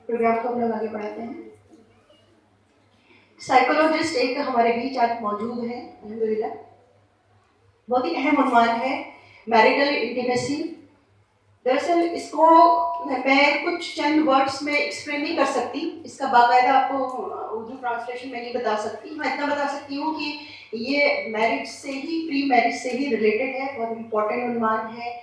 Programme को हम लोग आगे बढ़ाते हैं। साइकोलॉजिस्ट एक हमारे बीच आज मौजूद है, अल्हम्दुलिल्लाह। बहुत ही अहम उन्वान है मैरिटल इंटीमेसी। दरअसल इसको मैं कुछ चंद वर्ड्स में एक्सप्लेन नहीं कर सकती, इसका बाकायदा आपको उर्दू ट्रांसलेशन में नहीं बता सकती। मैं इतना बता सकती हूँ कि ये मैरिज से ही, प्री मैरिज से ही रिलेटेड है, बहुत इम्पोर्टेंट उन्वान है।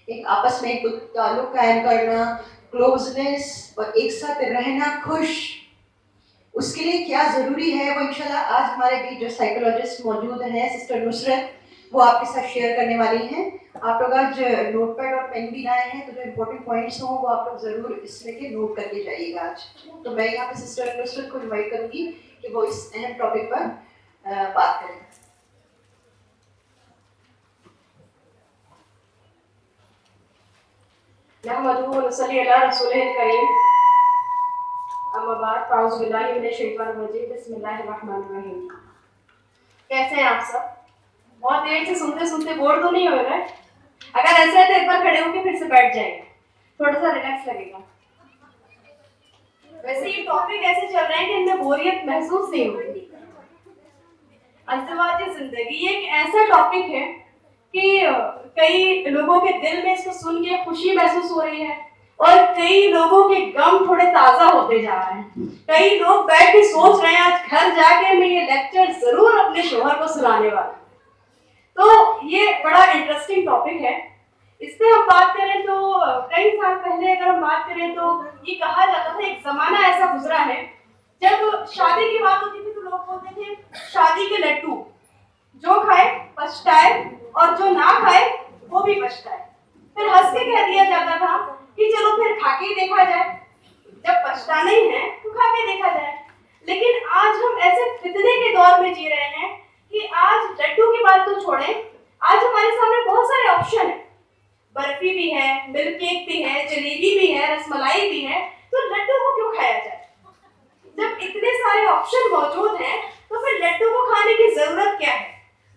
एक आपस में एक ताल्लुक कायम करना, क्लोजनेस और एक साथ रहना खुश, उसके लिए क्या ज़रूरी है वो इंशाल्लाह आज हमारे बीच जो साइकोलॉजिस्ट मौजूद हैं सिस्टर नुसरत, वो आपके साथ शेयर करने वाली हैं। आप लोग आज नोट पैड और पेन भी लाए हैं, तो जो इम्पोर्टेंट पॉइंट्स हों वो आप लोग ज़रूर इसमें के नोट करके जाइएगा आज। तो मैं यहाँ पे सिस्टर नुसरत को इन्वाइट करूँगी कि वो इस अहम टॉपिक पर बात करें। नहमदुहु व नसल्ली अला रसूलिहिल करीम। अम्मा बाद, अऊज़ु बिल्लाहि मिनश शैतानिर रजीम, बिस्मिल्लाहिर रहमानिर रहीम। कैसे हैं आप सब? बहुत देर से सुनते सुनते बोर तो नहीं हो रहे? अगर ऐसा है तो एक बार खड़े होकर फिर से बैठ जाइए, थोड़ा सा रिलैक्स लगेगा। वैसे ये टॉपिक ऐसे चल रहे हैं कि इनमें बोरियत महसूस नहीं होती। अज़वाज ज़िंदगी ये एक ऐसा टॉपिक है कि कई लोगों के दिल में इसको सुन के खुशी महसूस हो रही है और कई लोगों के गम थोड़े ताजा होते जा रहे हैं। कई लोग बैठ के सोच रहे हैं आज घर जाके मैं ये लेक्चर जरूर अपने शोहर को सुनाने वाला। तो ये बड़ा इंटरेस्टिंग टॉपिक है। इस पे हम बात करें तो कई साल पहले अगर हम बात करें तो ये कहा जाता था, एक जमाना ऐसा गुजरा है जब शादी की बात होती थी तो लोग बोलते थे शादी के लड्डू जो खाए पछताए और जो ना खाए वो भी पछताए। फिर हंस के कह दिया जाता था कि चलो फिर खा के देखा जाए, जब पछता नहीं है तो खा के देखा जाए। लेकिन आज हम ऐसे फितने के दौर में जी रहे हैं कि आज लड्डू की बात तो छोड़ें, आज हमारे सामने बहुत सारे ऑप्शन है। बर्फी भी है, मिल्क केक भी है, जलेबी भी है, रसमलाई भी है, तो लड्डू को क्यों खाया जाए? जब इतने सारे ऑप्शन मौजूद हैं तो फिर लड्डू को खाने की जरूरत क्या है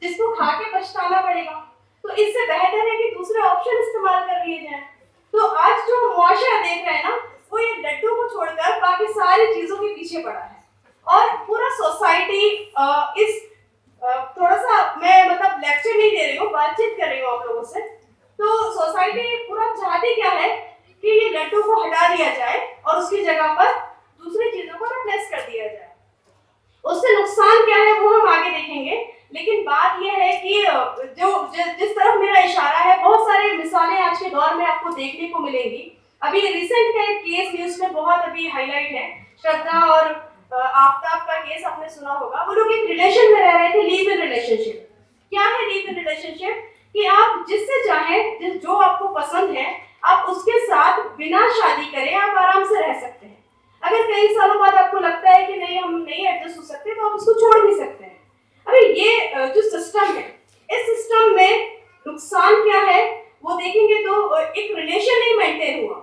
जिसको खा के पछताना पड़ेगा? तो इससे बेहतर है कि दूसरे ऑप्शन इस्तेमाल कर लिए जाएं। तो आज जो मुआशरा देख रहे हैं ना, वो ये लड्डू को छोड़कर बाकी सारी चीजों के पीछे पड़ा है और पूरा सोसाइटी इस थोड़ा सा मैं मतलब लेक्चर नहीं दे रही हूँ, बातचीत कर रही हूँ आप लोगों से। तो सोसाइटी पूरा चाहती क्या है कि ये लड्डू को हटा दिया जाए और उसकी जगह पर दूसरी चीजों को रिप्लेस कर दिया जाए। उससे नुकसान क्या है वो हम आगे देखेंगे, लेकिन बात यह है कि जिस तरफ मेरा इशारा है, बहुत सारी मिसालें आज के दौर में आपको देखने को मिलेंगी। अभी रिसेंट का एक केस न्यूज में बहुत अभी हाईलाइट है, श्रद्धा और आफ्ताब का केस आपने सुना होगा। वो लोग एक रिलेशन में रह रहे थे, लिव इन रिलेशनशिप। क्या है लिव इन रिलेशनशिप? कि आप जिससे चाहें, जो आपको पसंद है, आप उसके साथ बिना शादी करे आप आराम से रह सकते हैं। अगर कई सालों बाद आपको लगता है कि नहीं हम नहीं एडजस्ट हो सकते तो आप उसको छोड़ भी सकते हैं। अभी ये जो सिस्टम है, इस सिस्टम में नुकसान क्या है वो देखेंगे तो एक रिलेशन नहीं मेंटेन हुआ।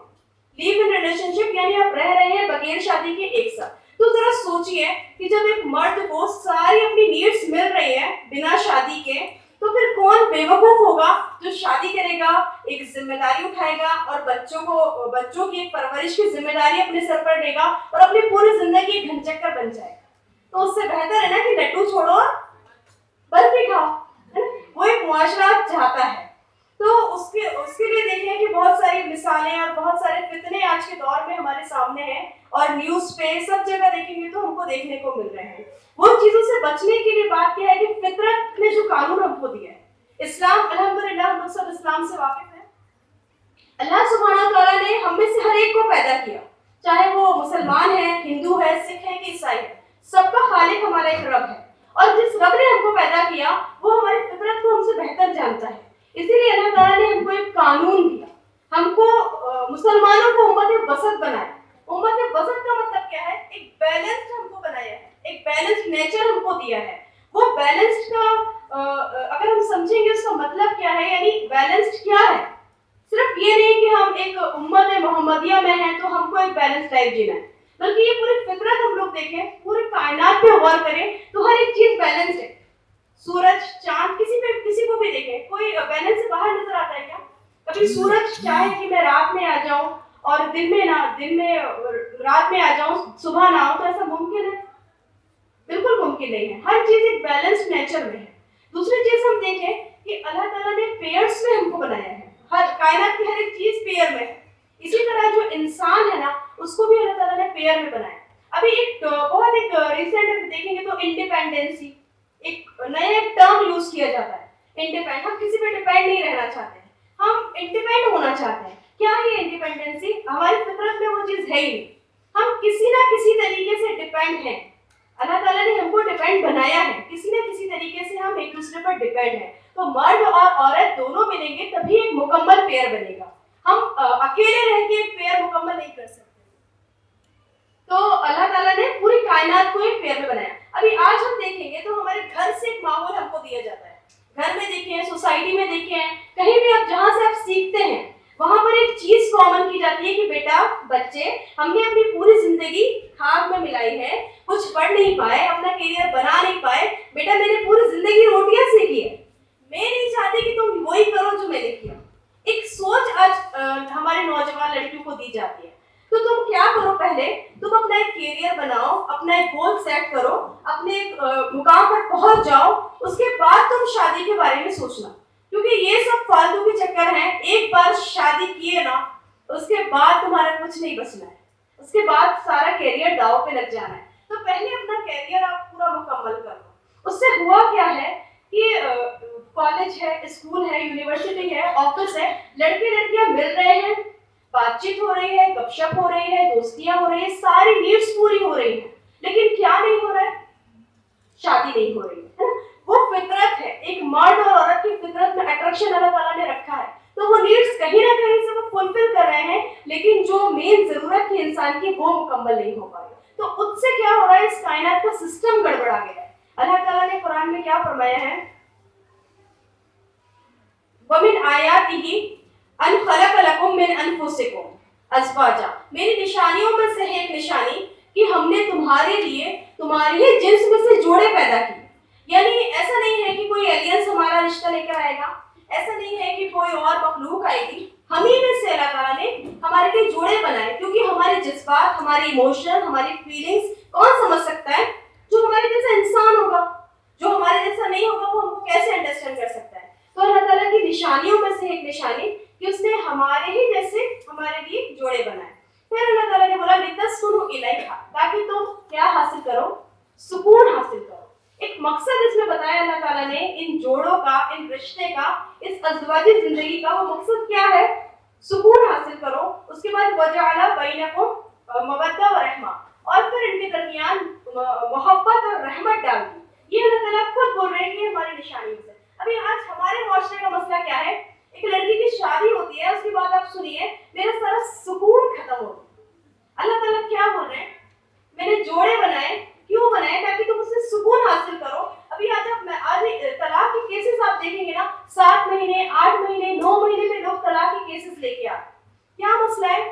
लिव इन रिलेशनशिप यानी आप रह रहे हैं बगैर शादी के एक साथ। तो जरा सोचिए कि जब एक मर्द को सारी अपनी नीड्स मिल रही है बिना शादी के, तो फिर कौन बेवकूफ होगा जो शादी करेगा, एक जिम्मेदारी उठाएगा और बच्चों की एक परवरिश की जिम्मेदारी अपने सर पर लेगा और अपनी पूरी जिंदगी एक घनचक्कर बन जाएगा। तो उससे बेहतर है ना कि लड्डू छोड़ो और बर्फी खाओ, है ना? वो एक मुआशरा चाहता है। तो उसके लिए देखिए कि बहुत सारी मिसालें और बहुत सारे फितने आज के दौर में हमारे सामने हैं और न्यूज पे सब जगह देखेंगे तो हमको देखने को मिल रहे हैं। वो चीजों से बचने के लिए बात क्या है कि फितरत ने जो कानून हमको दिया है, इस्लाम, अल्हम्दुलिल्लाह हम लोग सब इस्लाम से वाकिफ हैं। अल्लाह सुब्हानहू व तआला ने हम में से हर एक को पैदा किया, चाहे वो मुसलमान है, हिंदू है, सिख है कि ईसाई है, सबका खालिक हमारा एक रब है। और जिस रब ने हमको पैदा किया वो हमारी फितरत को हमसे बेहतर जानता है, इसीलिए अल्लाह ताला ने हमको एक कानून दिया, हमको मुसलमानों को उम्मत वसत बनाया। उम्मत वसत का मतलब क्या है? एक बैलेंस्ड हमको बनाया है, एक बैलेंस्ड नेचर हमको दिया है। वो बैलेंस्ड का अगर हम समझेंगे उसका मतलब क्या है, यानी बैलेंस्ड क्या है, सिर्फ ये नहीं कि हम एक उम्मत मोहम्मदिया में हैं तो हमको एक बैलेंस लाइफ जीना है, बल्कि ये पूरी फितरत हम लोग देखें, पूरी कायनात पे गौर करें तो हर एक चीज बैलेंस है। सूरज, चांद, किसी को भी देखें, कोई बैलेंस से बाहर नजर आता है क्या? कभी सूरज चाहे कि मैं रात में आ जाऊं और दिन में रात में आ जाऊं, सुबह ना आऊं, तो ऐसा मुमकिन है? बिल्कुल मुमकिन नहीं है। हर चीज एक बैलेंस्ड नेचर में है। दूसरी चीज हम देखें कि अल्लाह ताला ने पेयर्स में हमको बनाया है। हर कायनात की हर एक चीज पेयर में है। इसी तरह जो इंसान है ना, उसको भी अल्लाह ताला ने पेयर में बनाया। अभी एक रिसेंट देखेंगे तो इंडिपेंडेंसी, एक नया टर्म यूज किया जाता है, इंडिपेंडेंट। हम किसी पे डिपेंड नहीं रहना चाहते हैं, हम इंडिपेंडेंट होना चाहते हैं। क्या है ये इंडिपेंडेंसी? हमारी फितरत में वो चीज है ही नहीं। हम किसी ना किसी तरीके से डिपेंड हैं। अल्लाह ताला ने हमको डिपेंड बनाया है, किसी न किसी तरीके से हम एक दूसरे पर डिपेंड हैं। तो मर्द और औरत दोनों मिलेंगे तभी एक मुकम्मल पेयर बनेगा। हम अकेले रह के एक पेयर मुकम्मल नहीं कर सकते। तो अल्लाह ताला ने पूरी कायनात को एक पेयर में बनाया। अभी आज हम देखेंगे तो हमारे घर से एक माहौल हमको दिया जाता है। घर में देखें, सोसाइटी में देखें, कहीं भी आप जहाँ से आप सीखते हैं, वहां पर एक चीज कॉमन की जाती है कि बेटा, बच्चे, हमने अपनी पूरी जिंदगी खाक में मिलाई है, कुछ पढ़ नहीं पाए, अपना करियर बना नहीं पाए, बेटा मैंने पूरी जिंदगी रोटियां सेकी है, मैं नहीं चाहती कि तुम वही करो जो मैंने किया। एक सोच आज हमारे नौजवान लड़कियों को दी जाती है। तो तुम क्या करो, पहले तुम अपना एक करियर बनाओ, अपना एक गोल सेट करो, अपने एक मुकाम पर पहुंच जाओ, उसके बाद तुम शादी के बारे में सोचना। क्योंकि ये सब फालतू के चक्कर हैं। एक बार शादी किए ना, उसके बाद तुम्हारा कुछ नहीं बचना है, उसके बाद सारा करियर दांव पे लग जाना है। तो पहले अपना करियर आप पूरा मुकम्मल करो। उससे हुआ क्या है कि कॉलेज है, स्कूल है, यूनिवर्सिटी है, ऑफिस है, लड़के लड़कियां मिल रहे हैं, बातचीत हो रही है, गपशप हो रही है, दोस्तियां हो रही है, सारी नीड्स पूरी हो रही है, लेकिन क्या नहीं हो रहा है? शादी नहीं हो रही है ना? वो फितरत है, एक मर्द और औरत की फितरत में अट्रैक्शन अल्लाह ताला ने रखा है। तो वो नीड्स कहीं ना कहीं से वो फुलफिल कर रहे हैं, लेकिन जो मेन जरूरत थी इंसान की वो मुकम्मल नहीं हो पा रही। तो उससे क्या हो रहा है? इस कायनात का सिस्टम गड़बड़ा गया है। अल्लाह ताला ने कुरान में क्या फरमाया है? वमिन आयातिही अन खलक लकुम मिन अनफुसिकुम अज़वाजा। मेरी निशानियों में से है एक निशानी कि हमने तुम्हारे लिए तुम्हारे ही जिन्स में से जोड़े पैदा किए। यानी ऐसा नहीं है कि कोई एलियंस हमारा रिश्ता लेकर आएगा, ऐसा नहीं है कि कोई और मखलूक आएगी, हम ही में से अल्लाह ताला ने हमारे लिए जोड़े बनाए। क्योंकि हमारे जज्बात, हमारे इमोशन, हमारी फीलिंग्स कौन समझ सकता है? जो हमारे जैसा इंसान होगा। जो हमारे जैसा नहीं होगा वो हमको कैसे अंडरस्टैंड कर सकता है? तो अल्लाह ताला की निशानियों में से एक निशानी कि उसने हमारे ही जैसे हमारे लिए जोड़े बनाए। फिर अल्लाह ताला ने बोला लितस्कुनु इलैहा, ताकि तुम क्या हासिल करो? सुकून हासिल करो। एक मकसद इसमें बताया अल्लाह ताला ने इन जोड़ों का, इन रिश्ते का, इस अज़वाजी जिंदगी का। वो मकसद क्या है? सुकून हासिल करो। उसके बाद वजअला बैनकुम मवद्दा व रहमा, और फिर इनके दरमियान मोहब्बत और रहमत डाल दी। ये अल्लाह ताला खुद बोल रहे हैं कि हमारी निशानी से। अभी आज हमारे मुआशरे का मसला क्या है? एक लड़की की शादी होती है, उसके बाद आप सुनिए मेरा सारा सुकून खत्म हो गया। अल्लाह ताला क्या बोल रहे हैं? मैंने जोड़े बनाए, क्यों बनाए? ताकि तुम उससे सुकून हासिल करो। अभी आज तलाक के केसेस आप देखेंगे ना, 7 महीने, 8 महीने, 9 महीने में लोग तलाक के केसेस लेके आते। क्या मसला है?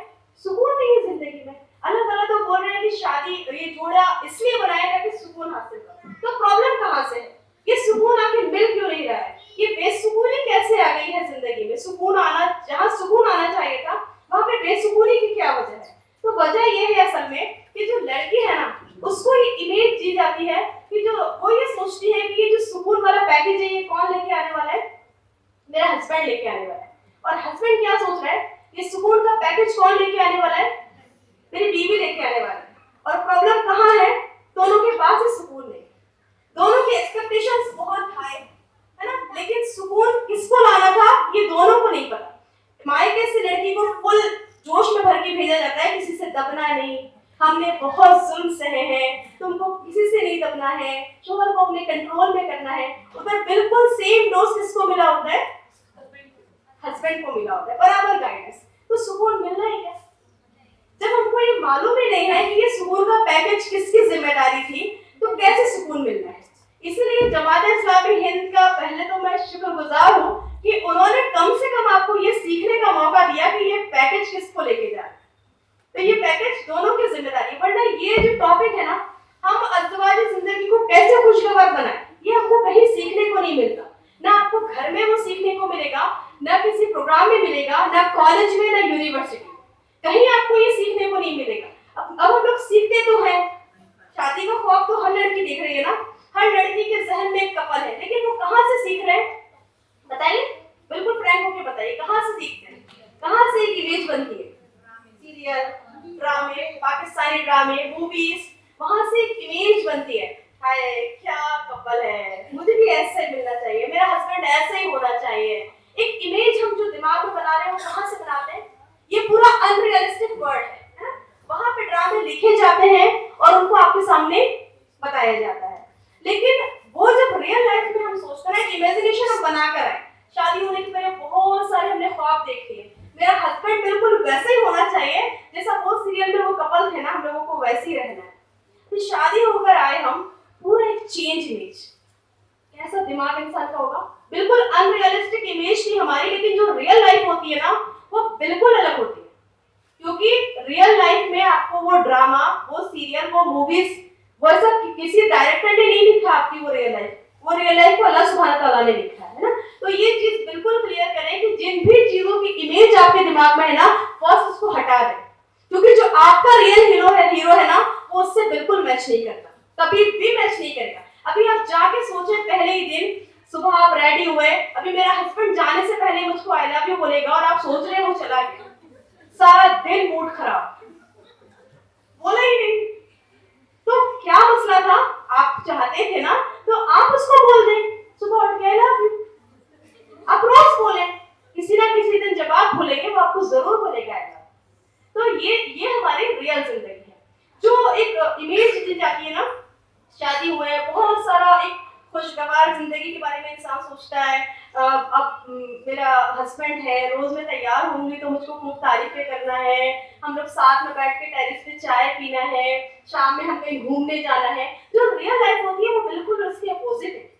सुकून नहीं है जिंदगी में। अल्लाह ताला तो बोल रहे हैं कि शादी, ये जोड़ा इसलिए बनाया ताकि सुकून हासिल करो। तो प्रॉब्लम कहाँ से है? ये सुकून आखिर मिल क्यों नहीं रहा है? ये बेसुकूनी कैसे आ गई है जिंदगी में? सुकून आना, जहाँ सुकून आना चाहिए था वहां पे बेसुकूनी की क्या वजह है? तो वजह ये है असल में कि जो लड़की है ना, उसको ये इमेज दी जाती है कि जो वो ये सोचती है कि ये जो सुकून वाला पैकेज है ये कौन लेके आने वाला है? मेरा हस्बैंड लेके आने वाला है। और हस्बैंड क्या सोच रहा है? ये सुकून का पैकेज कौन लेके आने वाला है? मेरी बीवी लेके आने वाला है। और प्रॉब्लम कहाँ है? दोनों के पास ही सुकून नहीं, दोनों की एक्सपेक्टेशंस बहुत हाई है ना, लेकिन सुकून किसको लाना था ये दोनों को नहीं पता। मायके से लड़की को फुल जोश में भर के भेजा जाता है, किसी से दबना नहीं, हमने बहुत जुल्म सहे हैं, तुमको किसी से नहीं दबना है, शोहर को अपने कंट्रोल में करना है। उधर बिल्कुल सेम डोज किसको मिला होता है? हस्बैंड को मिला होता है, बराबर गाइडेंस। तो सुकून मिलना है क्या? जब हमको ये मालूम ही नहीं है कि ये सुकून का पैकेज किसकी जिम्मेदारी थी, तो कैसे सुकून मिलना है? इसलिए जमात इस्लामी हिंद का पहले तो मैं शुक्रगुजार हूँ कि उन्होंने कम से कम आपको ये सीखने का मौका दिया कि ये पैकेज किसको लेके जा रहा है। तो ये पैकेज दोनों की जिम्मेदारी। वरना ये जो टॉपिक है ना, हम अज़वाजी जिंदगी को कैसे खुशगवार बनाएं, ये हमको कहीं सीखने को नहीं मिलता। ना आपको घर में वो सीखने को मिलेगा, ना किसी प्रोग्राम में मिलेगा, ना कॉलेज में, ना यूनिवर्सिटी। कहीं आपको ये सीखने को नहीं मिलेगा। अब हम लोग सीखते तो हैं, शादी का ख्वाब तो हर लड़की देख रही है ना, हर लड़की के जहन में एक कपल है, लेकिन वो कहाँ से सीख रहे हैं बताइए, बिल्कुल फ्रैंक होकर बताइए, कहाँ से सीखते हैं, कहाँ से एक इमेज बनती है, सीरियल, ड्रामे, पाकिस्तानी ड्रामे, मूवीज, वहां से एक इमेज बनती है, हाय क्या कपल है, मुझे भी ऐसा ही मिलना चाहिए, मेरा हस्बैंड ऐसा ही होना चाहिए। एक इमेज हम जो दिमाग में बना रहे हैं वो कहाँ से बनाते हैं, ये पूरा अनरियलिस्टिक वर्ल्ड है ना? वहां पे ड्रामे लिखे जाते हैं और उनको आपके सामने बताया जाता है, लेकिन वो जब रियल लाइफ में हम सोचते हैं, इमेजिनेशन हम बना कर आए, शादी होने के पहले बहुत सारे हमने ख्वाब देखे हैं, मेरा हस्बैंड बिल्कुल वैसे ही होना चाहिए जैसा वो सीरियल में वो कपल थे ना, हम लोगों को वैसे ही रहना है। फिर शादी होकर आए हम, पूरा एक चेंज इमेज, कैसा दिमाग इंसान का होगा, बिल्कुल अनरियलिस्टिक इमेज थी हमारी, लेकिन जो रियल लाइफ होती है ना वो बिल्कुल अलग होती है, क्योंकि रियल लाइफ में आपको वो ड्रामा, वो सीरियल, वो मूवीज, वो ऐसा किसी डायरेक्टर ने नहीं लिखा आपकी वो रियल लाइफ, वो रियल लाइफ को अल्लाह सुब्हानहू तआला ने लिखा है ना। तो ये चीज बिल्कुल क्लियर करें कि जिन भी चीजों की इमेज आपके दिमाग में है ना, फर्स्ट उसको हटा दें, क्योंकि जो आपका रियल हीरो है ना, वो उससे बिल्कुल मैच नहीं करता, कभी भी मैच नहीं करेगा। अभी आप जाके सोचे, पहले ही दिन सुबह आप रेडी हुए, अभी मेरा हस्बैंड जाने से पहले मुझको आई लव यू बोलेगा और आप सोच रहे हो वो चला गया, सारा दिन मूड खराब, बोला ही नहीं, तो क्या मसला था, आप चाहते थे ना तो आप उसको बोल दें, सुबह उठ के आई लव यू, आप रोज बोले, किसी ना किसी दिन जब आप बोलेंगे वो आपको जरूर बोलेगा आई लव। तो ये हमारी रियल जिंदगी है, जो एक इमेज दी जाती है ना, शादी हुए बहुत सारा एक खुशगवार जिंदगी के बारे में इंसान सोचता है, अब मेरा हस्बैंड है, रोज मैं तैयार होंगी तो मुझको खूब तारीफें करना है, हम लोग साथ में बैठ के टेरेस पे चाय पीना है, शाम में हम कहीं घूमने जाना है। जो रियल लाइफ होती है वो बिल्कुल उसके अपोजिट है,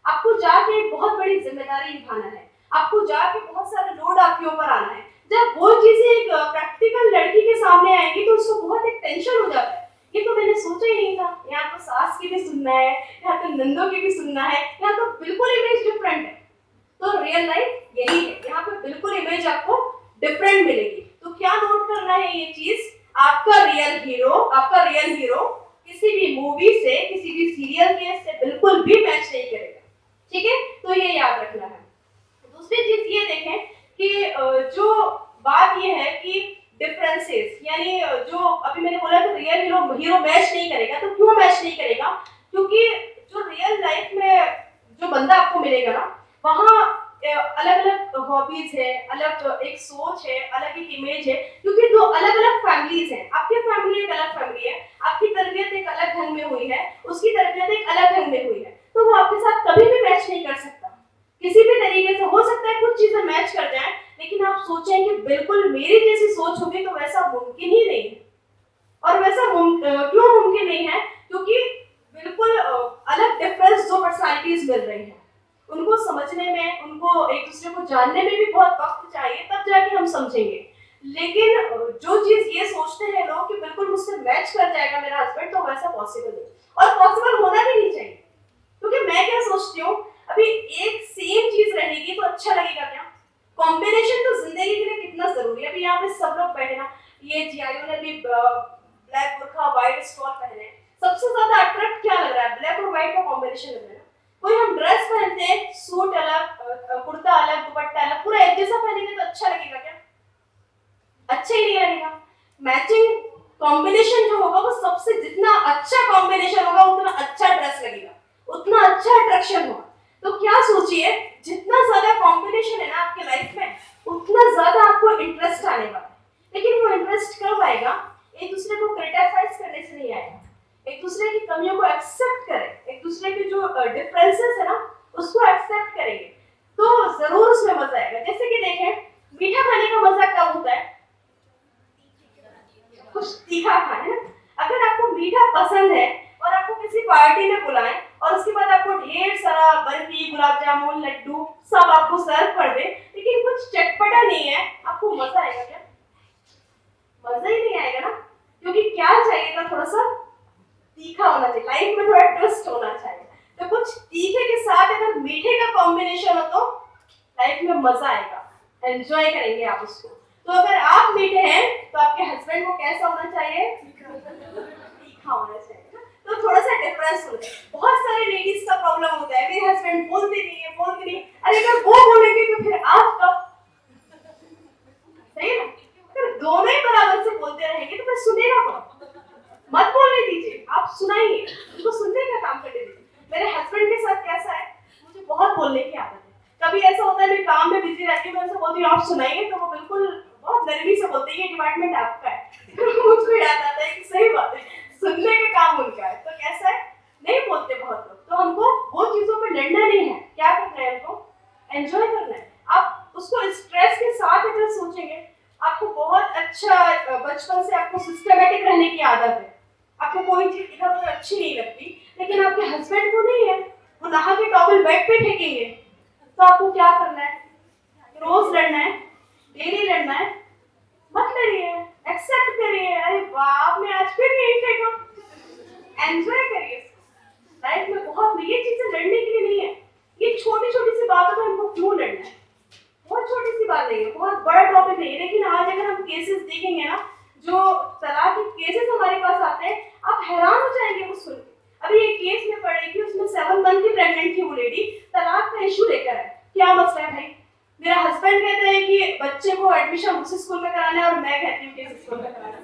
आपको जाके बहुत बड़ी जिम्मेदारी निभाना है, आपको जाके बहुत सारा लोड आपके ऊपर आना है। जब वो चीजें एक प्रैक्टिकल लड़की के सामने आएंगी तो उसको बहुत एक टेंशन हो जाता है, ये तो मैंने सोचा ही नहीं था, यहाँ तो सास की भी सुनना है, यहाँ तो नंदों की भी सुनना है, यहाँ तो बिल्कुल इमेज डिफरेंट है। तो रियल लाइफ यही है, यहाँ पे बिल्कुल इमेज आपको डिफरेंट मिलेगी। तो क्या नोट करना है ये चीज, आपका रियल हीरो किसी भी मूवी से, किसी भी सीरियल के से बिल्कुल भी मैच नहीं करेगा, ठीक है, तो ये याद रखना है। दूसरी चीज ये देखें कि जो बात ये है कि डिफरेंसेस, यानी जो अभी मैंने बोला कि रियल हीरो मैच नहीं करेगा, तो क्यों मैच नहीं करेगा, क्योंकि जो रियल लाइफ में जो बंदा आपको मिलेगा ना, वहाँ अलग अलग हॉबीज है, अलग एक सोच है, अलग एक इमेज है, क्योंकि दो अलग अलग फैमिलीज हैं, आपकी फैमिली एक अलग फैमिली है, आपकी तरबियत एक अलग ढंग में हुई है, उसकी तरबियत एक अलग ढंग में हुई है, तो वो आपके साथ कभी भी मैच नहीं कर सकता, किसी भी तरीके से। हो सकता है कुछ चीजें मैच कर जाए, लेकिन आप सोचें कि बिल्कुल मेरी जैसी सोच होगी, तो वैसा मुमकिन ही नहीं है। और वैसा क्यों मुमकिन नहीं है, क्योंकि बिल्कुल अलग डिफरेंस जो पर्सनालिटीज मिल रही हैं, उनको समझने में, उनको एक दूसरे को जानने में भी बहुत वक्त चाहिए, तब जाके हम समझेंगे। लेकिन जो चीज ये सोचते हैं लोग कि बिल्कुल मुझसे मैच कर जाएगा मेरा हस्बैंड, तो वैसा पॉसिबल नहीं, और पॉसिबल होना भी नहीं चाहिए, क्योंकि मैं क्या सोचती हूँ, अभी एक सेम चीज रहेगी तो अच्छा लगेगा क्या, कॉम्बिनेशन तो जिंदगी के लिए कितना जरूरी है। अभी यहाँ पे सब लोग बैठे ना, ये जियाओ ने भी ब्लैक बुर्का व्हाइट स्टॉल पहने, सबसे ज्यादा अट्रैक्ट क्या लग रहा है, ब्लैक और व्हाइट का कॉम्बिनेशन लग रहा है। कोई हम ड्रेस पहनते हैं, सूट अलग, कुर्ता अलग, दुपट्टा अलग, पूरा एक जैसा पहनेंगे तो अच्छा लगेगा क्या, अच्छा ही नहीं लगेगा। मैचिंग कॉम्बिनेशन जो होगा वो सबसे, जितना अच्छा कॉम्बिनेशन होगा उतना अच्छा ड्रेस लगेगा, उतना अच्छा अट्रैक्शन होगा। तो क्या सोचिए, जितना ज्यादा कॉम्बिनेशन है ना आपके लाइफ में, उतना ज्यादा आपको इंटरेस्ट आने वाला है। लेकिन वो इंटरेस्ट कब आएगा, एक दूसरे को क्रिटिसाइज करने से नहीं आएगा, एक दूसरे की कमियों को एक्सेप्ट करें, एक दूसरे के जो डिफरेंसेस है ना उसको एक्सेप्ट करेंगे, तो जरूर उसमें मजा आएगा। जैसे कि देखें, मीठा खाने का मजा कब होता है, कुछ तीखा खाने ना। अगर आपको मीठा पसंद है और आपको किसी पार्टी में बुलाएं और उसके बाद आपको ढेर सारा बर्फी, गुलाब जामुन, लड्डू सब आपको सर्व कर दे, लेकिन कुछ चटपटा नहीं है, आपको मजा आएगा क्या, मजा ही नहीं आएगा ना, क्योंकि क्या चाहिए था, थोड़ा सा तीखा होना चाहिए, लाइफ में थोड़ा ट्विस्ट होना चाहिए। तो कुछ तीखे के साथ अगर मीठे का कॉम्बिनेशन हो तो लाइफ में मजा आएगा, एंजॉय करेंगे आप उसको। तो अगर आप मीठे हैं तो आपके हस्बैंड को कैसा होना चाहिए? तीखा होना चाहिए ना। तो थोड़ा सा डिफरेंस होता है। बहुत सारे लेडीज का प्रॉब्लम होता है, मेरे हस्बैंड बोलते नहीं है, बोलते नहीं। अरे अगर वो बोलेंगे तो फिर आप कब? सही ना? अगर दोनों ही बराबर से बोलते रहेंगे तो फिर सुनेगा कौन? मत बोलने दीजिए, आप सुनाइए, उनको सुनने का काम करने दीजिए। मेरे हस्बैंड के साथ कैसा है, मुझे बहुत बोलने की आदत है। कभी ऐसा होता है मैं काम में बिजी रहती हूँ, मैं उनसे बोलती हूँ आप सुनाइए, तो वो बिल्कुल बहुत नरमी से बोलते हैं ये डिपार्टमेंट आपका है। मुझको याद आता है कि सही बात है, सुनने का काम उनका है। तो कैसा है, नहीं बोलते बहुत लोग, तो हमको वो चीजों पे लड़ना नहीं है। क्या करना है हमको? एंजॉय करना है। आप उसको स्ट्रेस के साथ अगर सोचेंगे, आपको बहुत अच्छा बचपन से आपको सिस्टमेटिक रहने की आदत है, आपको कोई चीज इधर उधर अच्छी नहीं लगती, लेकिन आपके हस्बैंड को नहीं है, वो नहा के टॉवल बेड पे फेंकेंगे, तो आपको क्या करना है? रोज लड़ना है, डेली लड़ना है? मत लड़िए, एक्सेप्ट करिए। अरे वाह, आपने आज फिर यही फेंका, एंजॉय करिए। लाइफ में बहुत ये चीजें लड़ने के लिए नहीं है। ये छोटी छोटी सी बातों पे हमको क्यों लड़ना है? बहुत छोटी सी बात नहीं है, बहुत बड़ा टॉपिक नहीं है, लेकिन आज अगर हम केसेस देखेंगे ना, जो तलाक के केसेस हमारे पास आते हैं, आप हैरान हो जाएंगे वो सुन के। अभी एक केस में पढ़ी थी, उसमें 7 मंथ की प्रेग्नेंट थी वो लेडी, तलाक का इशू लेकर है। क्या मसला है भाई? मेरा हस्बैंड कहते हैं कि बच्चे को एडमिशन उसी स्कूल में कराना है और मैं कहती हूँ कि इस स्कूल में कराना है।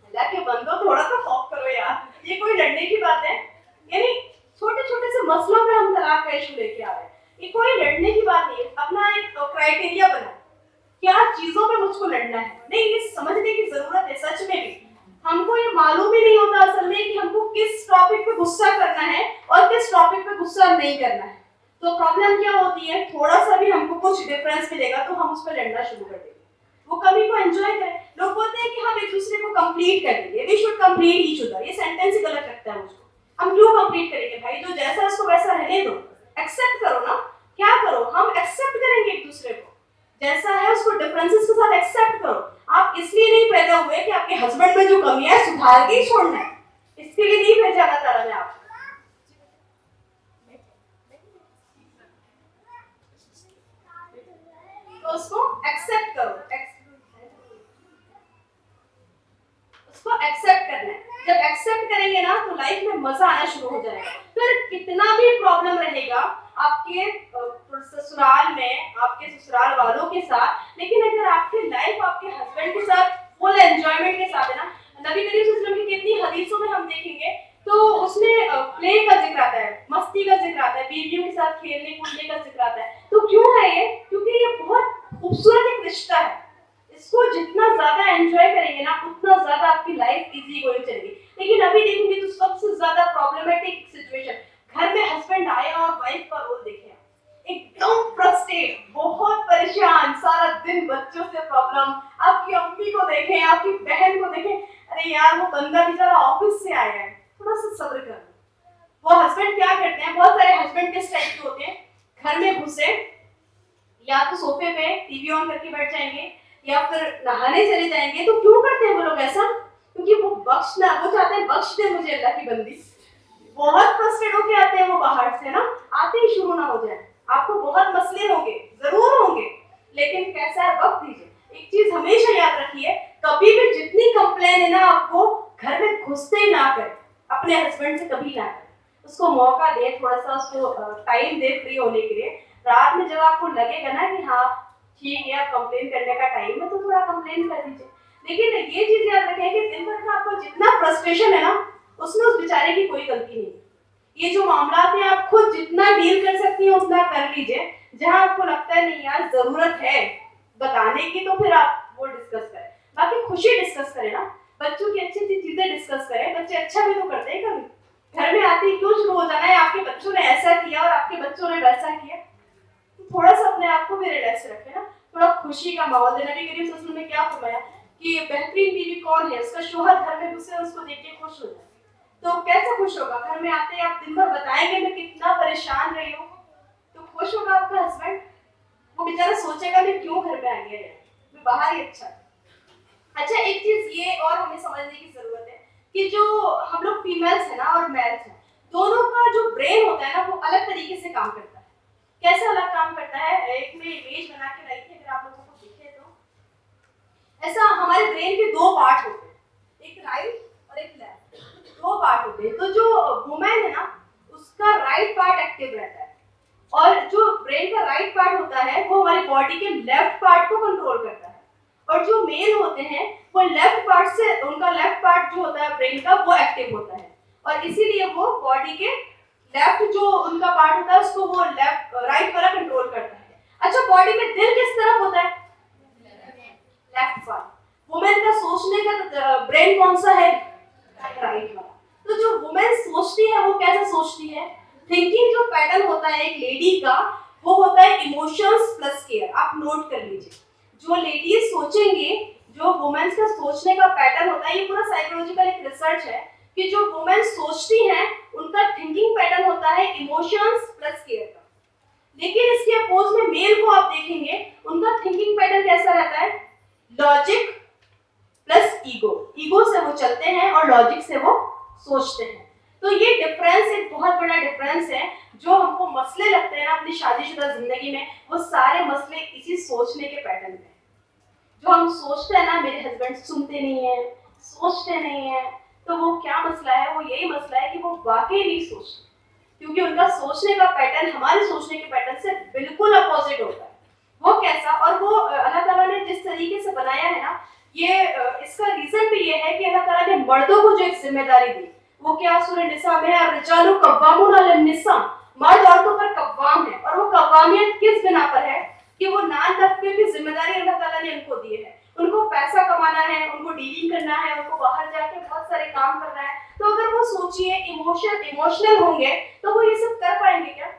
अल्लाह के बंदो, थोड़ा तो खौफ करो यार, ये कोई लड़ने की बात है? यानी छोटे छोटे से मसलों पे हम तलाक का इशू लेके आ रहे हैं, ये कोई लड़ने की बात नहीं है। अपना एक क्राइटेरिया बनाए, क्या चीजों पे मुझको लड़ना है, नहीं ये समझने की जरूरत है। सच में भी हमको ये मालूम ही नहीं होता असल में कि हमको किस टॉपिक पे गुस्सा करना है और किस टॉपिक पे गुस्सा नहीं करना है। तो प्रॉब्लम क्या होती है, थोड़ा सा भी हमको कुछ डिफरेंस मिलेगा तो हम उस पर लड़ना शुरू कर देंगे। वो कभी को एंजॉय करें। लोग बोलते हैं कि हम एक दूसरे को कंप्लीट कर देंगे, we should complete each other. ये सेंटेंस ही गलत लगता है मुझको। हम क्यों कंप्लीट करेंगे भाई? जो जैसा है उसको वैसा रहने दो, एक्सेप्ट करो ना। क्या करो, हम एक्सेप्ट करेंगे एक दूसरे को, जैसा है उसको डिफरेंसेस के साथ एक्सेप्ट करो। आप इसलिए नहीं पैदा हुए कि आपके हस्बैंड में जो कमी है सुधार के ही छोड़ना है, इसके लिए नहीं भेजा अल्लाह ताला ने आपको। तो उसको एक्सेप्ट करो, उसको एक्सेप्ट करना है। जब एक्सेप्ट करेंगे ना तो लाइफ में मजा आना शुरू हो जाएगा। फिर कितना भी प्रॉब्लम रहेगा आपके ससुराल में, आपके ससुराल वालों के साथ, लेकिन अगर आपकी लाइफ आपके हस्बैंड के साथ फुल एंजॉयमेंट के साथ है ना, नबी करीम सल्लल्लाहु अलैहि वसल्लम की कितनी हदीसों में हम देखेंगे तो उसमें प्ले का जिक्र आता है, मस्ती का जिक्र आता है, बीवियों के साथ खेलने कूदने का जिक्र आता है। तो क्यों है ये? क्योंकि ये बहुत खूबसूरत एक रिश्ता है। इसको जितना ज्यादा एंजॉय करेंगे ना, उतना ज्यादा आपकी लाइफ इजी होनी चलेगी। लेकिन अभी देखेंगे तो सबसे ज्यादा प्रॉब्लमेटिक सिचुएशन, घर में हस्बैंड आया और वाइफ का रोल देखे, एकदम फ्रस्ट्रेट, बहुत परेशान, सारा दिन बच्चों से प्रॉब्लम, आपकी अम्मी को देखें, आपकी बहन को देखें, अरे यार वो बंदा बेचारा ऑफिस से आया है, थोड़ा सा सब्र कर। वो हस्बैंड क्या करते हैं, बहुत सारे हस्बैंड किस टाइप के होते हैं, घर में घुसे या तो सोफे पे टीवी ऑन करके बैठ जाएंगे या फिर नहाने चले जाएंगे। तो क्यों करते हैं वो लोग ऐसा? क्योंकि वो बख्शना, वो चाहते हैं बख्श दे मुझे अल्लाह की बंदी। बहुत फ्रस्ट्रेट होके आते हैं वो बाहर से ना, आते ही शुरू ना हो जाए। आपको बहुत मसले होंगे, जरूर होंगे, लेकिन कैसा है, वक्त दीजिए। एक चीज हमेशा याद रखिए, कभी भी जितनी कंप्लेन है ना, आपको घर में घुसते ही ना करें, अपने हस्बैंड से कभी ना करें। उसको मौका दे, थोड़ा सा उसको टाइम दे फ्री होने के लिए। रात में जब आपको लगेगा ना कि हाँ ठीक है अब कंप्लेन करने का टाइम है, तो थोड़ा कंप्लेन कर दीजिए। लेकिन ये चीज याद रखें कि दिन भर में आपको जितना फ्रस्ट्रेशन है ना, उसमें उस बेचारे की कोई गलती नहीं। ये जो मामला है आप खुद जितना डील कर सकती हैं उतना कर लीजिए। जहां आपको लगता है नहीं यार जरूरत है बताने की, तो फिर आप वो डिस्कस करें। बाकी खुशी डिस्कस करें ना, बच्चों की अच्छी अच्छी चीजें डिस्कस करें। बच्चे अच्छा भी तो करते हैं, कभी घर में आते ही क्यों शुरू हो जाना है आपके बच्चों ने ऐसा किया और आपके बच्चों ने वैसा किया। तो थोड़ा सा अपने आप को भी रिलैक्स रखें ना, थोड़ा खुशी का माहौल देना। नबी करीम सल्लल्लाहु अलैहि वसल्लम ने क्या फरमाया कि बेहतरीन बीवी कौन है, उसका शोहर घर में घुसे और उसको देख के खुश हो जाए। तो कैसे खुश होगा? घर में आते ही आप दिन भर बताएंगे मैं कितना परेशान रही हूँ, तो खुश होगा आपका हस्बैंड। वो बेचारा सोचेगा मैं क्यों घर में आ गया है, मैं बाहर ही अच्छा। अच्छा, एक चीज ये और हमें समझने की जरूरत है कि जो हम लोग फीमेल्स है ना और मेल्स हैं, दोनों का जो ब्रेन होता है ना वो अलग तरीके से काम करता है। कैसे अलग काम करता है? एक में इमेज बना के लाई थी, अगर आप लोगों को दिखे तो हमारे ब्रेन के दो पार्ट होते हैं, एक राइट और एक लेफ्ट, दो पार्ट होते हैं। तो जो वुमेन है ना, उसका राइट पार्ट एक्टिव रहता है, और जो ब्रेन का राइट पार्ट होता है वो हमारी बॉडी के लेफ्ट पार्ट को कंट्रोल करता है। और जो मेल होते हैं वो लेफ्ट पार्ट से, उनका लेफ्ट पार्ट जो होता है ब्रेन का वो एक्टिव होता है, और इसीलिए वो बॉडी के लेफ्ट जो उनका पार्ट होता है उसको वो लेफ्ट राइट वाला कंट्रोल करता है। अच्छा, बॉडी में दिल किस तरफ होता है? Left part. वुमेन का सोचने का ब्रेन कौन सा है? राइट वाला। तो जो वुमेन सोचती है वो कैसे सोचती है? थिंकिंग जो पैटर्न होता है एक लेडी का, वो होता है इमोशंस प्लस केयर। आप नोट कर लीजिए, जो लेडीज सोचेंगे, जो वुमेन्स का सोचने का पैटर्न होता है, ये पूरा साइकोलॉजिकल एक रिसर्च है कि जो वुमेन सोचती हैं उनका थिंकिंग पैटर्न होता है इमोशंस प्लस केयर का। लेकिन इसके अपोज में मेल को आप देखेंगे, उनका थिंकिंग पैटर्न कैसा रहता है? Logic plus ego. ईगो से वो चलते हैं और लॉजिक से वो सोचते हैं। तो ये डिफरेंस एक बहुत बड़ा डिफरेंस है। जो हमको मसले लगते हैं ना अपनी शादीशुदा जिंदगी में, वो सारे मसले इसी सोचने के पैटर्न में। जो हम सोचते हैं ना मेरे हस्बैंड सुनते नहीं है, सोचते नहीं है, तो वो क्या मसला है? वो यही मसला है कि वो वाकई नहीं सोचते, क्योंकि उनका सोचने का पैटर्न हमारे सोचने के पैटर्न से बिल्कुल अपोजिट होता है। वो कैसा? और वो अल्लाह ताला ने जिस तरीके से बनाया है ना, ये इसका रीजन भी ये है कि अल्लाह ताला ने मर्दों को जो एक जिम्मेदारी दी, वो क्या सूरह निसा में है, रिजालु कव्वामुन अलन निसा, मर्द औरतों पर कव्वाम है। और वो कव्वामियत किस बिना पर है? कि वो नान तबके की जिम्मेदारी अल्लाह ताला ने उनको दी है। उनको पैसा कमाना है, उनको डीलिंग करना है, उनको बाहर जाके बहुत सारे काम करना है। तो अगर वो सोचिए इमोशनल होंगे तो वो ये सब कर पाएंगे क्या?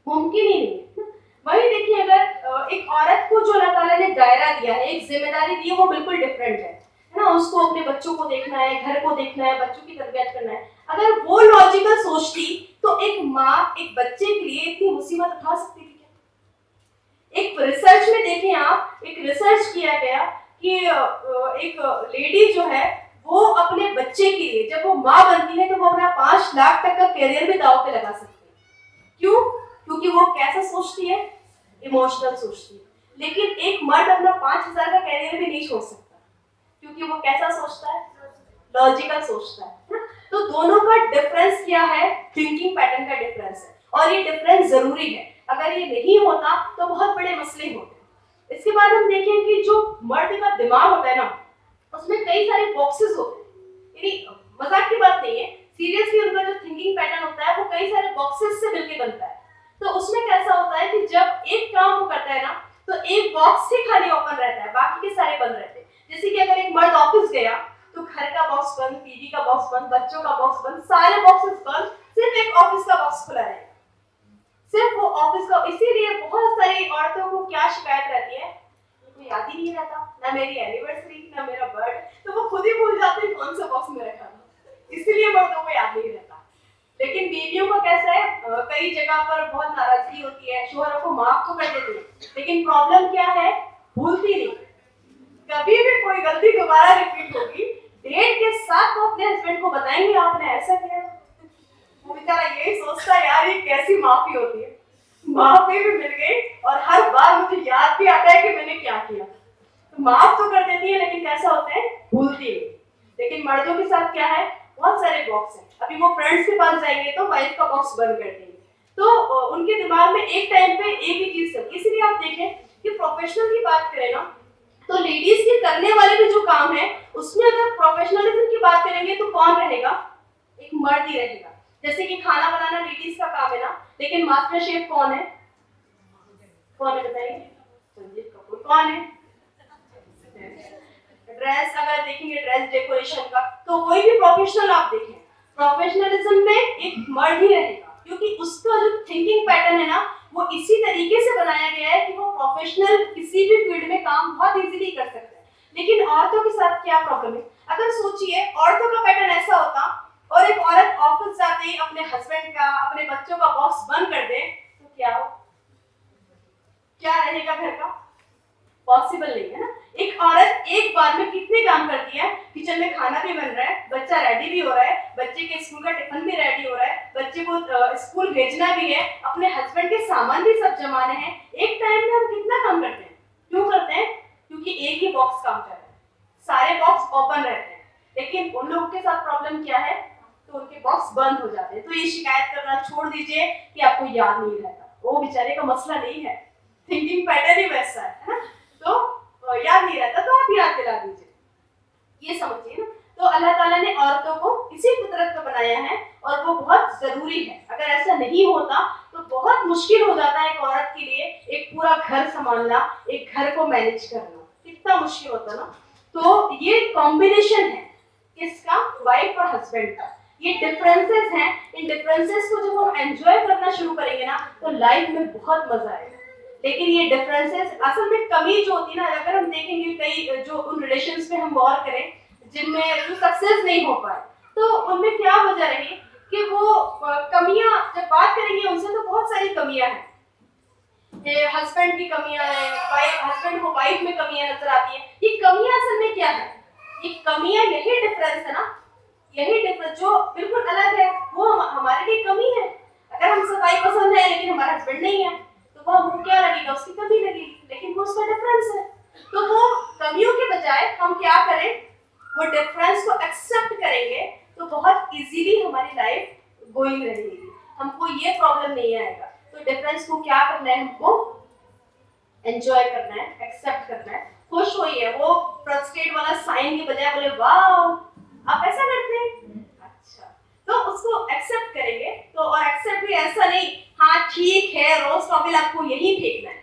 मुमकिन ही नहीं है। वही देखिए, अगर एक औरत को जो अल्लाह ताला ने दायरा दिया है, एक जिम्मेदारी दी है, वो बिल्कुल डिफरेंट है ना। उसको अपने बच्चों को देखना है, घर को देखना है, बच्चों की तरबियत करना है। अगर वो लॉजिकल सोचती तो एक माँ एक बच्चे के लिए इतनी मुसीबत उठा सकती थी क्या? एक रिसर्च में देखें आप, एक रिसर्च किया गया कि एक लेडी जो है वो अपने बच्चे के लिए जब वो माँ बनती है तो वो अपना 5 लाख तक का करियर भी दांव पे लगा सकती है। क्यों? क्योंकि वो कैसा सोचती है? इमोशनल सोचती है। लेकिन एक मर्द अपना 5,000 का करियर भी नहीं छोड़ सकता, क्योंकि वो कैसा सोचता है? लॉजिकल सोचता है। तो दोनों का डिफरेंस क्या है? थिंकिंग पैटर्न का डिफरेंस है, और ये डिफरेंस जरूरी है। अगर ये नहीं होता तो बहुत बड़े मसले होते। इसके बाद हम देखें कि जो मर्द का दिमाग होता है ना, उसमें कई सारे बॉक्सेस होते हैं। यानी मजाक की बात नहीं है, सीरियसली उनका जो थिंकिंग पैटर्न होता है वो कई सारे बॉक्सेस से मिलकर बनता है। तो उसमें कैसा होता है कि जब एक काम वो करता है ना, तो एक बॉक्स ही खाली ओपन रहता है, बाकी के सारे बंद रहते हैं। जैसे कि अगर एक मर्द ऑफिस गया तो घर का बॉक्स बंद, टीवी का बॉक्स बंद, बच्चों का बॉक्स बंद, सारे बॉक्सेस बंद, सिर्फ एक ऑफिस का बॉक्स खुला रहेगा, सिर्फ वो ऑफिस का। इसीलिए बहुत सारी औरतों को क्या शिकायत रहती है? मुझे याद ही नहीं रहता, ना मेरी एनिवर्सरी ना मेरा बर्थडे, तो वो खुद ही भूल जाते हैं कौन सा बॉक्स में रखा था। इसलिए मर्दों को याद नहीं रहता। लेकिन बीवियों का कैसा है? कई जगह पर बहुत नाराजगी होती है, शोहरों को माफ तो कर देते हैं, लेकिन प्रॉब्लम क्या है? भूलती नहीं। कभी भी कोई गलती दोबारा रिपीट होगी, डेट के साथ वो अपने हस्बैंड को बताएंगे आपने ऐसा किया। वो बेचारा यही सोचता है यार ये कैसी माफी होती है, माफी भी मिल गई और हर बार मुझे याद भी आता है कि मैंने क्या किया। तो माफ तो कर देती है, लेकिन कैसा होता है? भूलती है। लेकिन मर्दों के साथ क्या है? बहुत सारे बॉक्स हैं। अभी वो फ्रेंड्स के पास जाएंगे तो वाइफ का बॉक्स बंद कर देंगे। तो उनके दिमाग में एक टाइम पे एक ही चीज चलती है। इसलिए आप देखें कि प्रोफेशनल की बात करें ना, तो लेडीज के करने वाले भी जो काम है उसमें अगर प्रोफेशनलिज्म की बात करेंगे तो कौन रहेगा? एक मर्द ही रहेगा। जैसे कि खाना बनाना लेडीज का काम है ना, लेकिन मास्टर शेफ कौन है? कौन है बताइए? संजीव कपूर। कौन है? ड्रेस अगर देखेंगे, ड्रेस डेकोरेशन का, तो कोई भी प्रोफेशनल आप देखें, प्रोफेशनलिज्म में एक मर्द ही रहेगा, क्योंकि उसका जो थिंकिंग पैटर्न है ना वो इसी तरीके से बनाया गया है कि वो प्रोफेशनल किसी भी फील्ड में काम बहुत इजीली कर सकते हैं। लेकिन औरतों के साथ क्या प्रॉब्लम है? अगर सोचिए औरतों का पैटर्न ऐसा होता और एक औरत ऑफिस जाते अपने हस्बैंड का, अपने बच्चों का बॉक्स बंद कर दे, तो क्या हो? क्या रहेगा घर का? पॉसिबल नहीं है ना। एक औरत एक बार में कितने काम करती है? किचन में खाना भी बन रहा है, बच्चा रेडी भी हो रहा है, बच्चे के स्कूल का टिफिन भी रेडी हो रहा है, बच्चे को स्कूल भेजना भी है, अपने हस्बैंड के सामान भी सब जमाने हैं। एक टाइम में हम कितना काम करते हैं? क्यों करते हैं? क्योंकि एक ही बॉक्स काम कर रहा है। सारे बॉक्स ओपन रहते हैं, लेकिन उन लोगों के साथ प्रॉब्लम क्या है, तो उनके बॉक्स बंद हो जाते हैं। तो ये शिकायत करना छोड़ दीजिए कि आपको याद नहीं रहता, वो बेचारे का मसला नहीं है, थिंकिंग पैटर्न ही वैसा है ना? तो याद नहीं रहता तो आप याद दिला दीजिए, ये समझिए ना। तो अल्लाह ताला ने औरतों को इसी फितरत पे बनाया है और वो बहुत जरूरी है। अगर ऐसा नहीं होता तो बहुत मुश्किल हो जाता है एक औरत के लिए एक पूरा घर संभालना, एक घर को मैनेज करना, कितना मुश्किल होता ना। तो ये कॉम्बिनेशन है किसका, वाइफ और हस्बैंड का। ये डिफरेंसेस हैं, इन डिफरेंसेस को जब हम एंजॉय करना शुरू करेंगे ना तो लाइफ में बहुत मजा आएगा। लेकिन ये डिफरेंसेस असल में कमी जो होती है ना, अगर हम देखेंगे कई जो उन रिलेशंस में हम गौर करें जिनमें जो सक्सेस नहीं हो पाए, तो उनमें क्या वजह रही कि वो कमियां जब बात करेंगे उनसे तो बहुत सारी कमियां हैं। हस्बैंड की कमियां हैं, हस्बैंड को वाइफ में कमियां नजर आती है। ये कमियां असल में क्या है, ये कमियां यही डिफरेंस है ना, यही डिफरेंस जो बिल्कुल अलग है वो हमारे लिए कमी है। अगर हम सफाई पसंद है लेकिन हमारा हस्बैंड नहीं है तो वो हमको क्या लगेगा, उसकी कमी लगेगी, लेकिन वो उसका डिफरेंस है। तो वो कमियों के बजाय हम क्या करें, वो डिफरेंस को एक्सेप्ट करेंगे तो बहुत इजीली हमारी लाइफ गोइंग रहेगी, हमको ये प्रॉब्लम नहीं आएगा। तो डिफरेंस को क्या करना है, हमको एंजॉय करना है, एक्सेप्ट करना है, खुश होइए। वो फ्रस्ट्रेट वाला साइन के बजाय बोले वाह आप ऐसा करते हैं, अच्छा, तो उसको एक्सेप्ट करेंगे। तो और एक्सेप्ट भी ऐसा नहीं हाँ ठीक है रोज टॉपिक आपको यही फेंकना है,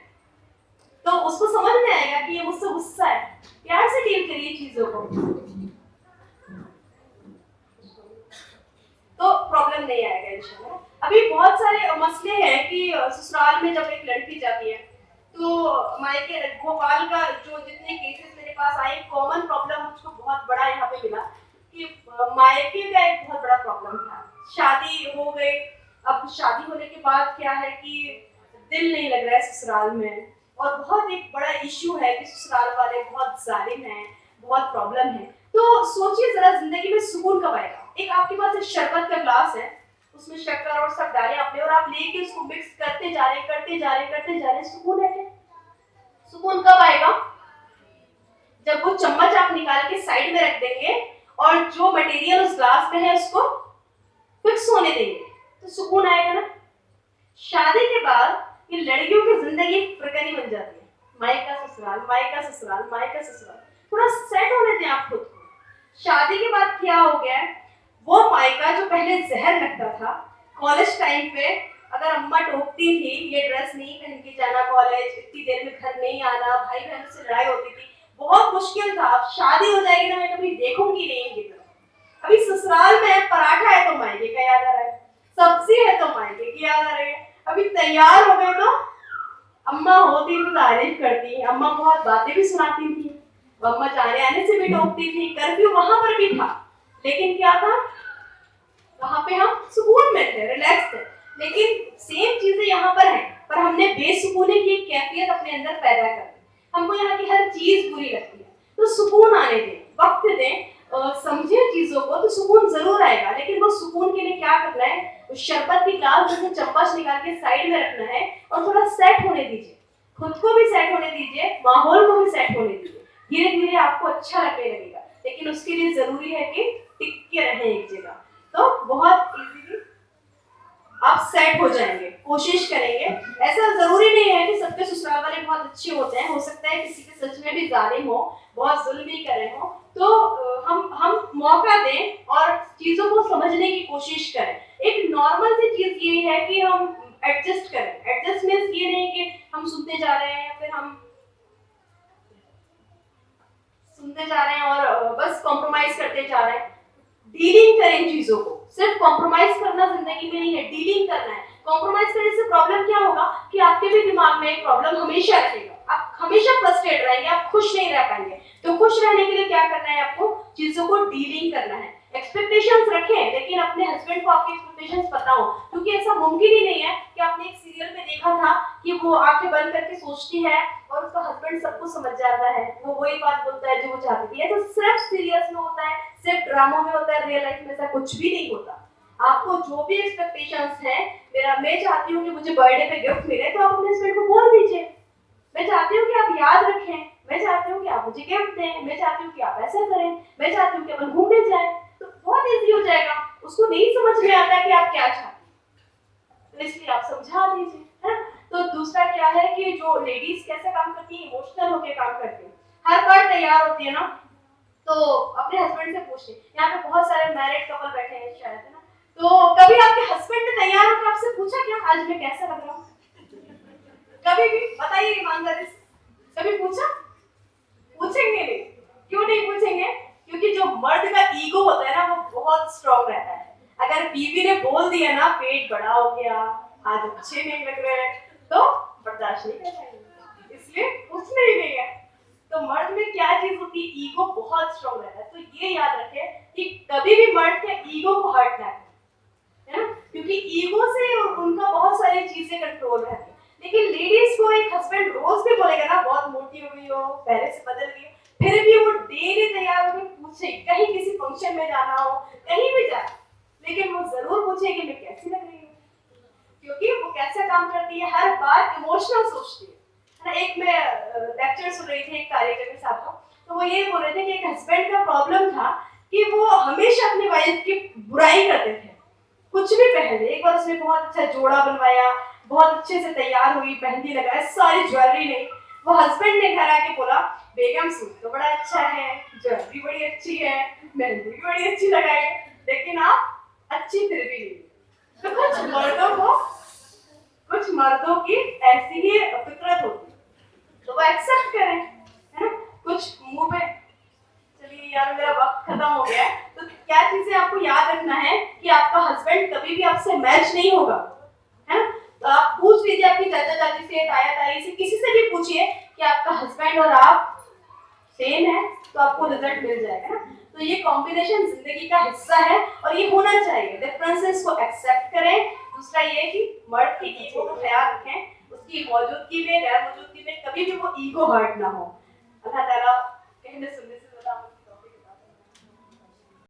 तो उसको समझ में आएगा कि ये मुझसे गुस्सा है, प्यार से डील करिए चीजों को, तो प्रॉब्लम नहीं आएगा इंशाल्लाह। अभी बहुत सारे मसले हैं कि ससुराल में जब एक लड़की जाती है तो मायके भोपाल का जो जितने केसेस मेरे पास आए, कॉमन प्रॉब्लम मुझको बहुत बड़ा यहाँ पे मिला कि मायके का एक बहुत बड़ा प्रॉब्लम था। शादी हो गई, अब शादी होने के बाद क्या है कि दिल नहीं लग रहा है ससुराल में, और बहुत एक बड़ा इश्यू है कि ससुराल वाले बहुत जालिम हैं, बहुत प्रॉब्लम है। तो सोचिए जरा जिंदगी में सुकून कब आएगा। एक आपके पास एक शरबत का ग्लास है, उसमें शक्कर और सब डाले आपने और आप लेके उसको मिक्स करते जा रहे करते जा रहे करते जा रहे, सुकून है क्या? सुकून कब आएगा? जब वो चम्मच आप निकाल के साइड में रख देंगे और जो मटेरियल उस ग्लास में है उसको फिक्स होने देंगे, तो सुकून आएगा ना। शादी के बाद ये लड़कियों की जिंदगी फिरकनी बन जाती है, मायका ससुराल मायका ससुराल मायका ससुराल। थोड़ा सेट होने दें आप खुद को। शादी के बाद क्या हो गया है, वो मायका जो पहले जहर लगता था, कॉलेज टाइम पे अगर अम्मा टोकती थी ये ड्रेस नहीं पहन के जाना कॉलेज, इतनी देर में घर नहीं आना, भाई बहनों से लड़ाई होती थी, बहुत मुश्किल था। अब शादी हो जाएगी ना मैं कभी देखूंगी नहीं इनकी तरफ। अभी ससुराल में पराठा है तो मायके का याद आ रहा है, सब्जी है तो मायके की याद आ रही है। अभी तैयार हो गए तो अम्मा होती तो तारीफ करती, अम्मा बहुत बातें भी सुनाती थी, अम्मा जाने आने से भी टोकती थी, कर्फ्यू वहां पर भी था, लेकिन क्या था वहां पे हम सुकून में थे, रिलैक्स थे। लेकिन सेम चीजें यहाँ पर हैं, पर हमने बेसुकूनी की कैफियत अपने अंदर पैदा कर दी। हमको यहाँ की हर चीज बुरी लगती है, तो सुकून आने दें, वक्त दें, समझे चीजों को, तो सुकून जरूर आएगा। लेकिन वो सुकून के लिए क्या करना है, उस शरबत की ग्लास में चम्मच निकाल के साइड में रखना है और थोड़ा सेट होने दीजिए, खुद को भी सेट होने दीजिए, माहौल को भी सेट होने दीजिए। धीरे धीरे आपको अच्छा लगने लगेगा, लेकिन उसके लिए जरूरी है कि टिक के रहें एक जगह, तो बहुत इजीली आप सेट हो जाएंगे। कोशिश करेंगे, ऐसा जरूरी नहीं है कि सबके ससुराल वाले बहुत अच्छे होते हैं, हो सकता है किसी के सच में भी जालिम हो, बहुत जुल्म भी कर रहे हो, तो हम मौका दें और चीजों को समझने की कोशिश करें। एक नॉर्मल सी चीज ये है कि हम एडजस्ट करें। एडजस्ट मींस ये नहीं कि हम सुनते जा रहे हैं या फिर हम सुनते जा रहे हैं और बस कॉम्प्रोमाइज करते जा रहे हैं। डीलिंग करें चीजों को, सिर्फ कॉम्प्रोमाइज करना जिंदगी में नहीं है, डीलिंग करना है। कॉम्प्रोमाइज करने से प्रॉब्लम क्या होगा कि आपके भी दिमाग में एक प्रॉब्लम हमेशा रहेगा, आप हमेशा फ्रस्ट्रेट रहेंगे, आप खुश नहीं रह पाएंगे। तो खुश रहने के लिए क्या करना है, आपको चीजों को डीलिंग करना है। एक्सपेक्टेशंस रखें, लेकिन अपने हस्बैंड को आपकी एक्सपेक्टेशंस पता हो, क्योंकि ऐसा मुमकिन ही नहीं है कि आपने एक सीरियल में देखा था कि वो आंखें बंद करके सोचती है और उसका हस्बैंड सब कुछ समझ जाता है, वो वही बात बोलता है जो वो चाहती थी। तो सिर्फ सीरियल्स में होता है, सिर्फ ड्रामों में होता है, रियल लाइफ में ऐसा कुछ भी नहीं होता। आपको जो भी एक्सपेक्टेशंस हैं, मैं चाहती हूँ कि मुझे बर्थडे पे गिफ्ट मिले, तो आप अपने हस्बैंड को बोल दीजिए। मैं चाहती हूँ कि आप याद रखें, मैं चाहती हूँ कि आप मुझे गिफ्ट दें, मैं चाहती हूँ कि आप ऐसा करें, मैं चाहती हूँ कि अपन घूमने जाएं, तो बहुत इजी हो जाएगा। उसको नहीं समझ में आता कि आप क्या चाहते हैं, तो इसलिए आप समझा दीजिए, है ना। तो दूसरा क्या है कि जो लेडीज कैसे काम करती है, इमोशनल होकर काम करती है, हर बार तैयार होती है ना, तो अपने हस्बैंड से पूछिए, यहाँ पे बहुत सारे मैरिड कपल बैठे हैं शायद, है ना, तो कभी आपके हस्बैंड ने तैयार होकर आपसे पूछा क्या आज मैं कैसा लग रहा हूँ? कभी भी बताइए ईमानदारी से, कभी पूछा? पूछेंगे नहीं। क्यों नहीं पूछेंगे? क्योंकि जो मर्द का ईगो होता है ना, वो बहुत स्ट्रांग रहता है। अगर बीवी ने बोल दिया ना पेट बड़ा हो गया, आज अच्छे नहीं लग रहे हैं, तो बर्दाश्त नहीं कर पाएंगे, इसलिए पूछने ही नहीं है। तो मर्द में क्या चीज होती है, ईगो बहुत स्ट्रांग रहता है। तो ये याद रखें कि कभी भी मर्द के ईगो को हर्ट ना करें, है ना, क्योंकि ईगो से उनका बहुत सारी चीजें कंट्रोल रहती है। लेकिन लेडीज को एक हस्बैंड रोज भी बोलेगा ना बहुत मोटी हो गई हो, पहले से बदल गई हो, फिर भी वो डेली तैयार होकर पूछे, कहीं किसी फंक्शन में जाना हो, कहीं भी जाए, लेकिन वो जरूर पूछे कि मैं कैसी लग रही हूँ, क्योंकि वो कैसे काम करती है, हर बार इमोशनल सोचती है ना। एक मैं लेक्चर सुन रही थी एक कार्यक्रम के साथ, तो वो ये बोल रहे थे कि एक हस्बैंड का प्रॉब्लम था कि वो हमेशा अपनी वाइफ की बुराई करते थे, कुछ भी पहन ले। एक बार उसने बहुत अच्छा जोड़ा बनवाया, बहुत अच्छे से तैयार हुई, मेहंदी लगाई, सारी ज्वेलरी नहीं, वो हस्बैंड ने घर आके बोला, बेगम सूट तो बड़ा अच्छा है, ज्वेलरी बड़ी अच्छी है, मेहंदी भी बड़ी अच्छी लगाई है, लेकिन आप अच्छी फिर भी नहीं। तो कुछ मर्दों की ऐसी ही फितरत होती है, तो वो एक्सेप्ट करें, है ना। कुछ मुंह पे, चलिए यार मेरा वक्त खत्म हो गया है, तो क्या चीजें आपको याद रखना है कि आपका हस्बैंड कभी भी आपसे मैच नहीं होगा, है ना। तो आप पूछ लीजिए अपनी चाचा चाची से, ताया ताई से, किसी से भी पूछिए कि आपका हस्बैंड और आप सेम है, तो आपको रिजल्ट मिल जाएगा ना। तो ये कॉम्बिनेशन जिंदगी का हिस्सा है और ये होना चाहिए। डिफरेंसेस को एक्सेप्ट करें। दूसरा ये कि मर्द की ईगो का ख्याल रखें, उसकी मौजूदगी में, गैर मौजूदगी में कभी भी वो ईगो हर्ट ना हो। अल्लाह ताला कहने सुनने